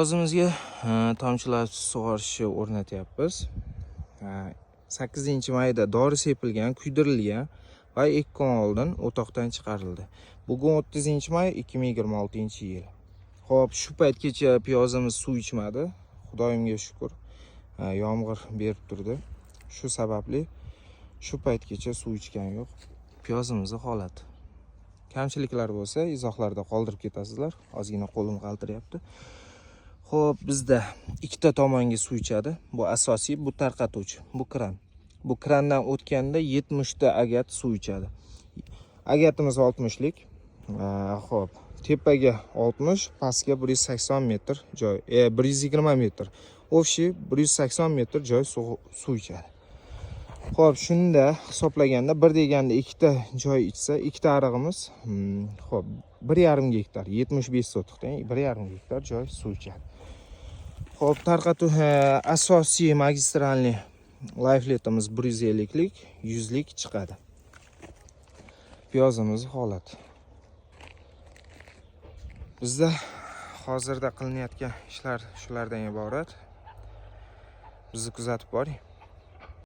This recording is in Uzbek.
O'zimizga tomchilatib sug'orishni o'rnatyapmiz. 8-mayda dori sepilgan, kuydirilgan va 2 kun oldin o'toqdan chiqarildi. Bugun 30-may 2026-yil. Xo'p, shu paytgacha piyozimiz suv ichmadi. Xudoyimga shukr. Yomg'ir berib turdi. Shu sababli shu paytgacha suv ichgan yo'q. Piyozimizning holati. Kamchiliklar bo'lsa, izohlarda qoldirib ketasizlar. Ozgina qo'lim qaltiryapti. Xo'p, bizda ikkita tomonga suv ichadi. Bu asosiy, bu tarqatuvchi, bu kran. Bu krandan o'tganda 70 ta agat suv ichadi. Agatimiz 60 lik. Xo'p, tepaga 60, pastga 180 metr joy, 120 metr. O'fshi 180 metr joy suv ichadi. Xo'p, shunda hisoblaganda bir deganda ikkita joy ichsa, ikkita arig'imiz, xo'p, 1,5 gektar, 75 sotixdan 1,5 gektar joy suv ichadi. Xo'p, tarqatuv asosiy magistralniy lifeletimiz 150 lik, 100 lik chiqadi. Piyozimiz holati. Bizda hozirda qilinayotgan ishlar shulardan iborat. Bizni kuzatib boring.